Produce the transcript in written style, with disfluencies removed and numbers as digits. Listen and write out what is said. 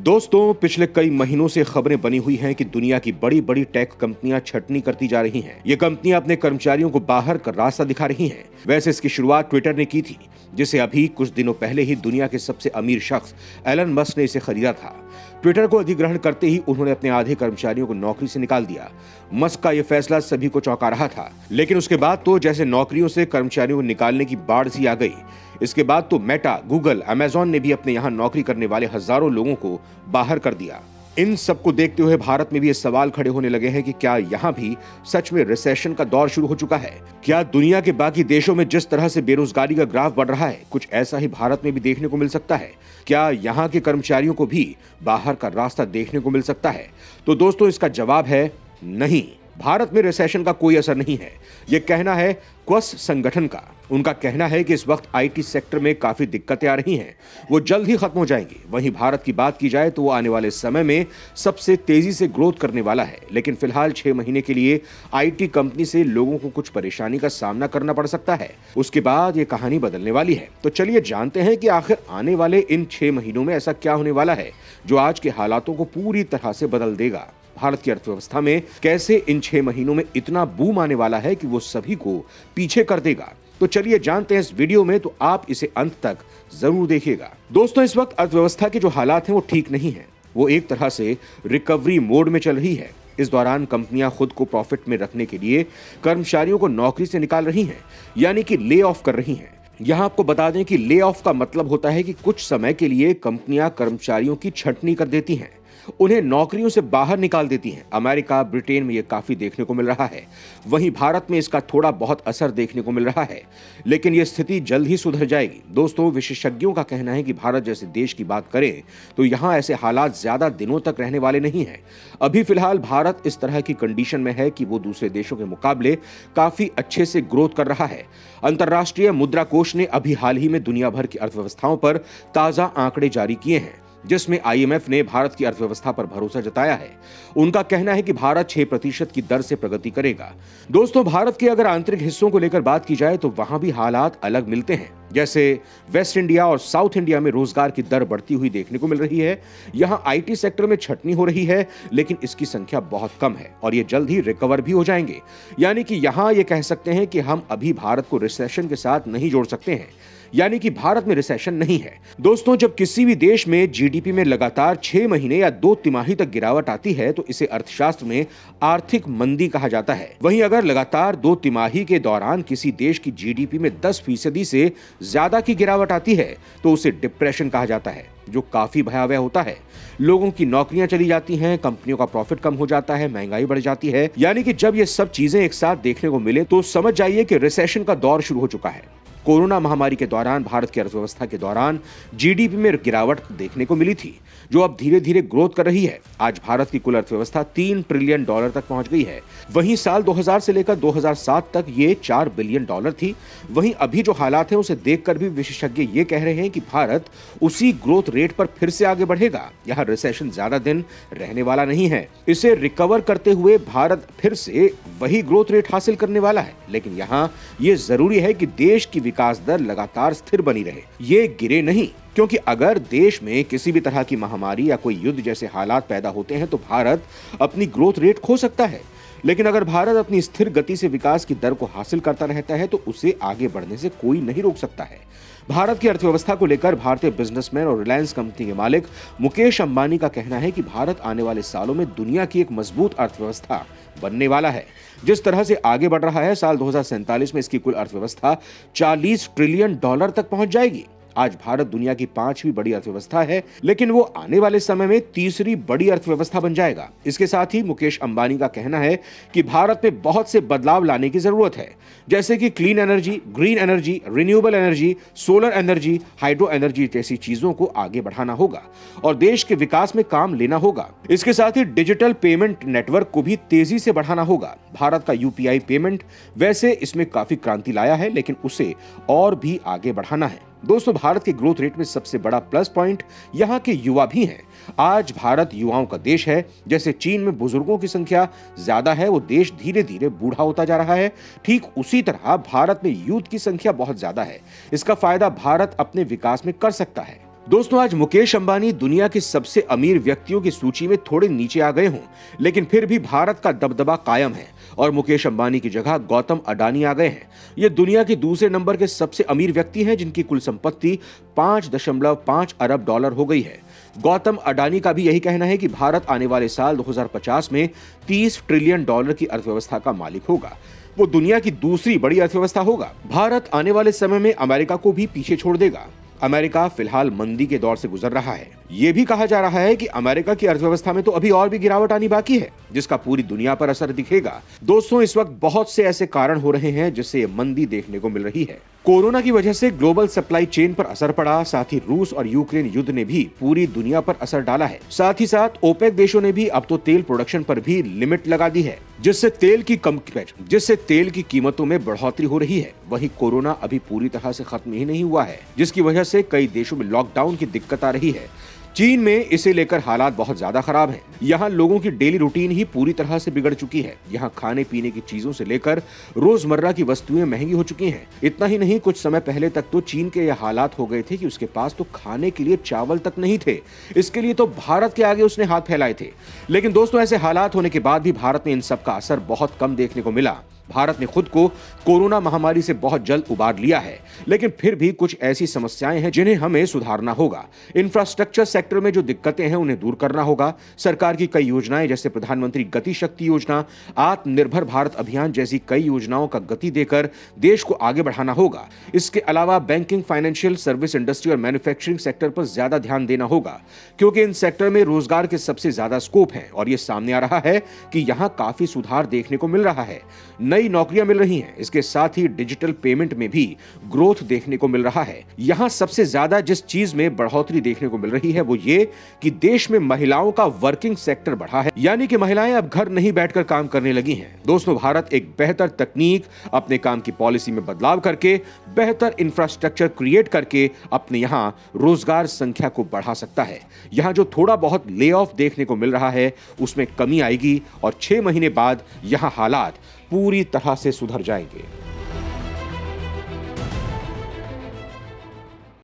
दोस्तों, पिछले कई महीनों से खबरें बनी हुई हैं कि दुनिया की बड़ी बड़ी टेक कंपनियां छटनी करती जा रही हैं। ये कंपनियां अपने कर्मचारियों को बाहर का रास्ता दिखा रही हैं। वैसे इसकी शुरुआत ट्विटर ने की थी, जिसे अभी कुछ दिनों पहले ही दुनिया के सबसे अमीर शख्स एलन मस्क ने इसे खरीदा था। ट्विटर को अधिग्रहण करते ही उन्होंने अपने आधे कर्मचारियों को नौकरी से निकाल दिया। मस्क का यह फैसला सभी को चौंका रहा था, लेकिन उसके बाद तो जैसे नौकरियों से कर्मचारियों को निकालने की बाढ़ सी आ गई। इसके बाद तो मेटा, गूगल, अमेजॉन ने भी अपने यहां नौकरी करने वाले हजारों लोगों को बाहर कर दिया। इन सबको देखते हुए भारत में भी ये सवाल खड़े होने लगे हैं कि क्या यहां भी सच में रिसेशन का दौर शुरू हो चुका है? क्या दुनिया के बाकी देशों में जिस तरह से बेरोजगारी का ग्राफ बढ़ रहा है, कुछ ऐसा ही भारत में भी देखने को मिल सकता है? क्या यहां के कर्मचारियों को भी बाहर का रास्ता देखने को मिल सकता है? तो दोस्तों, इसका जवाब है नहीं। भारत में रिसेशन का कोई असर नहीं है, यह कहना है क्वस संगठन का। उनका कहना है कि इस वक्त आईटी सेक्टर में काफी दिक्कतें आ रही हैं, वो जल्द ही खत्म हो जाएंगी। वहीं भारत की बात की जाए तो वो आने वाले समय में सबसे तेजी से ग्रोथ करने वाला है, लेकिन फिलहाल 6 महीने के लिए आईटी कंपनी से लोगों को कुछ परेशानी का सामना करना पड़ सकता है। उसके बाद ये कहानी बदलने वाली है। तो चलिए जानते हैं कि आखिर आने वाले इन 6 महीनों में ऐसा क्या होने वाला है जो आज के हालातों को पूरी तरह से बदल देगा। भारत की अर्थव्यवस्था में कैसे इन 6 महीनों में इतना बूम आने वाला है कि वो सभी को पीछे कर देगा। तो चलिए जानते हैं इस वीडियो में, तो आप इसे अंत तक जरूर देखिएगा। दोस्तों, इस वक्त अर्थव्यवस्था के जो हालात हैं वो ठीक नहीं है। वो एक तरह से रिकवरी मोड में चल रही है। इस दौरान कंपनियां खुद को प्रॉफिट में रखने के लिए कर्मचारियों को नौकरी से निकाल रही हैं, यानी कि ले ऑफ कर रही हैं। यहां आपको बता दें कि ले ऑफ का मतलब होता है कि कुछ समय के लिए कंपनियां कर्मचारियों की छंटनी कर देती हैं, उन्हें नौकरियों से बाहर निकाल देती हैं। अमेरिका, ब्रिटेन में यह काफी देखने को मिल रहा है। वहीं भारत में इसका थोड़ा बहुत असर देखने को मिल रहा है, लेकिन यह स्थिति जल्द ही सुधर जाएगी। दोस्तों, विशेषज्ञों का कहना है कि भारत जैसे देश की बात करें तो यहां ऐसे हालात ज्यादा दिनों तक रहने वाले नहीं हैं। अभी फिलहाल भारत इस तरह की कंडीशन में है कि वो दूसरे देशों के मुकाबले काफी अच्छे से ग्रोथ कर रहा है। अंतर्राष्ट्रीय मुद्रा कोष ने अभी हाल ही में दुनिया भर की अर्थव्यवस्थाओं पर ताजा आंकड़े जारी किए हैं, जिसमें आईएमएफ ने भारत की अर्थव्यवस्था पर भरोसा जताया है। उनका कहना है कि भारत 6% की दर से प्रगति करेगा। दोस्तों, भारत के अगर आंतरिक हिस्सों को लेकर बात की जाए तो वहां भी हालात अलग मिलते हैं। जैसे वेस्ट इंडिया और साउथ इंडिया में रोजगार की दर बढ़ती हुई देखने को मिल रही है। यहां आईटी सेक्टर में छटनी हो रही है, लेकिन इसकी संख्या बहुत कम है और ये जल्द ही रिकवर भी हो जाएंगे। यानी कि यहां ये कह सकते हैं कि हम अभी भारत को रिसेशन के साथ नहीं जोड़ सकते हैं, यानी कि भारत में रिसेशन नहीं है। दोस्तों, जब किसी भी देश में जीडीपी में लगातार 6 महीने या 2 तिमाही तक गिरावट आती है तो इसे अर्थशास्त्र में आर्थिक मंदी कहा जाता है। वहीं अगर लगातार 2 तिमाही के दौरान किसी देश की जीडीपी में 10% से ज्यादा की गिरावट आती है तो उसे डिप्रेशन कहा जाता है, जो काफी भयावह होता है। लोगों की नौकरियां चली जाती हैं, कंपनियों का प्रॉफिट कम हो जाता है, महंगाई बढ़ जाती है। यानी कि जब ये सब चीजें एक साथ देखने को मिले तो समझ जाइए कि रिसेशन का दौर शुरू हो चुका है। कोरोना महामारी के दौरान भारत की अर्थव्यवस्था के दौरान जीडीपी में गिरावट देखने को मिली थी, जो अब धीरे धीरे ग्रोथ कर रही है। आज भारत की कुल अर्थव्यवस्था $3 ट्रिलियन तक पहुंच गई है। वहीं साल 2000 से लेकर 2007 तक ये $4 बिलियन थी। वहीं अभी जो हालात हैं उसे देखकर भी विशेषज्ञ ये कह रहे हैं कि भारत उसी ग्रोथ रेट पर फिर से आगे बढ़ेगा। यहाँ रिसेशन ज्यादा दिन रहने वाला नहीं है। इसे रिकवर करते हुए भारत फिर से वही ग्रोथ रेट हासिल करने वाला है। लेकिन यहाँ ये जरूरी है कि देश की विकास दर लगातार स्थिर बनी रहे, ये गिरे नहीं। क्योंकि अगर देश में किसी भी तरह की महामारी या कोई युद्ध जैसे हालात पैदा होते हैं तो भारत अपनी ग्रोथ रेट खो सकता है। लेकिन अगर भारत अपनी स्थिर गति से विकास की दर को हासिल करता रहता है तो उसे आगे बढ़ने से कोई नहीं रोक सकता है। भारत की अर्थव्यवस्था को लेकर भारतीय बिजनेसमैन और रिलायंस कंपनी के मालिक मुकेश अंबानी का कहना है कि भारत आने वाले सालों में दुनिया की एक मजबूत अर्थव्यवस्था बनने वाला है। जिस तरह से आगे बढ़ रहा है, साल 2047 में इसकी कुल अर्थव्यवस्था $40 ट्रिलियन तक पहुंच जाएगी। आज भारत दुनिया की 5वीं बड़ी अर्थव्यवस्था है, लेकिन वो आने वाले समय में 3री बड़ी अर्थव्यवस्था बन जाएगा। इसके साथ ही मुकेश अंबानी का कहना है कि भारत में बहुत से बदलाव लाने की जरूरत है, जैसे कि clean energy, green energy, renewable energy, solar energy, hydro energy जैसी चीजों को आगे बढ़ाना होगा और देश के विकास में काम लेना होगा। इसके साथ ही डिजिटल पेमेंट नेटवर्क को भी तेजी से बढ़ाना होगा। भारत का यूपीआई पेमेंट वैसे इसमें काफी क्रांति लाया है, लेकिन उसे और भी आगे बढ़ाना है। दोस्तों, भारत के ग्रोथ रेट में सबसे बड़ा प्लस पॉइंट यहाँ के युवा भी हैं। आज भारत युवाओं का देश है। जैसे चीन में बुजुर्गों की संख्या ज्यादा है, वो देश धीरे धीरे बूढ़ा होता जा रहा है, ठीक उसी तरह भारत में यूथ की संख्या बहुत ज्यादा है। इसका फायदा भारत अपने विकास में कर सकता है। दोस्तों, आज मुकेश अंबानी दुनिया के सबसे अमीर व्यक्तियों की सूची में थोड़े नीचे आ गए हों, लेकिन फिर भी भारत का दबदबा कायम है और मुकेश अंबानी की जगह गौतम अडानी आ गए हैं। ये दुनिया के दूसरे नंबर के सबसे अमीर व्यक्ति हैं, जिनकी कुल संपत्ति 5.5 अरब डॉलर हो गई है। गौतम अडानी का भी यही कहना है कि भारत आने वाले साल 2050 में 30 ट्रिलियन डॉलर की अर्थव्यवस्था का मालिक होगा। वो दुनिया की दूसरी बड़ी अर्थव्यवस्था होगा। भारत आने वाले समय में अमेरिका को भी पीछे छोड़ देगा। अमेरिका फिलहाल मंदी के दौर से गुजर रहा है। यह भी कहा जा रहा है कि अमेरिका की अर्थव्यवस्था में तो अभी और भी गिरावट आनी बाकी है, जिसका पूरी दुनिया पर असर दिखेगा। दोस्तों, इस वक्त बहुत से ऐसे कारण हो रहे हैं जिससे ये मंदी देखने को मिल रही है। कोरोना की वजह से ग्लोबल सप्लाई चेन पर असर पड़ा, साथ ही रूस और यूक्रेन युद्ध ने भी पूरी दुनिया पर असर डाला है। साथ ही साथ ओपेक देशों ने भी अब तो तेल प्रोडक्शन पर भी लिमिट लगा दी है, जिससे तेल की कीमतों में बढ़ोतरी हो रही है। वहीं कोरोना अभी पूरी तरह से खत्म ही नहीं हुआ है, जिसकी वजह से कई देशों में लॉकडाउन की दिक्कत आ रही है। चीन में इसे लेकर हालात बहुत ज्यादा खराब हैं। यहाँ लोगों की डेली रूटीन ही पूरी तरह से बिगड़ चुकी है। यहाँ खाने पीने की चीजों से लेकर रोजमर्रा की वस्तुएं महंगी हो चुकी हैं। इतना ही नहीं, कुछ समय पहले तक तो चीन के यह हालात हो गए थे कि उसके पास तो खाने के लिए चावल तक नहीं थे। इसके लिए तो भारत के आगे उसने हाथ फैलाए थे। लेकिन दोस्तों, ऐसे हालात होने के बाद भी भारत में इन सब का असर बहुत कम देखने को मिला। भारत ने खुद को कोरोना महामारी से बहुत जल्द उबार लिया है, लेकिन फिर भी कुछ ऐसी समस्याएं हैं जिन्हें हमें सुधारना होगा। इंफ्रास्ट्रक्चर सेक्टर में जो दिक्कतें हैं उन्हें दूर करना होगा। सरकार की कई योजनाएं जैसे प्रधानमंत्री गति शक्ति योजना, आत्मनिर्भर भारत अभियान जैसी कई योजनाओं का गति देकर देश को आगे बढ़ाना होगा। इसके अलावा बैंकिंग, फाइनेंशियल सर्विस इंडस्ट्री और मैन्युफैक्चरिंग सेक्टर पर ज्यादा ध्यान देना होगा, क्योंकि इन सेक्टर में रोजगार के सबसे ज्यादा स्कोप है और ये सामने आ रहा है कि यहाँ काफी सुधार देखने को मिल रहा है। नई नौकरियां मिल रही हैं। इसके साथ ही डिजिटल पेमेंट में भी ग्रोथ देखने को मिल रहा है। यहां सबसे ज्यादा जिस चीज में बढ़ोतरी देखने को मिल रही है वो ये कि देश में महिलाओं का वर्किंग सेक्टर बढ़ा है, यानी कि महिलाएं अब घर नहीं बैठकर काम करने लगी हैं। दोस्तों, भारत एक बेहतर तकनीक, अपने काम की पॉलिसी में बदलाव करके, बेहतर इंफ्रास्ट्रक्चर क्रिएट करके अपने यहां रोजगार संख्या को बढ़ा सकता है। यहां जो थोड़ा बहुत ले ऑफ देखने को मिल रहा है उसमें कमी आएगी और 6 महीने बाद यहां हालात पूरी तरह से सुधर जाएंगे।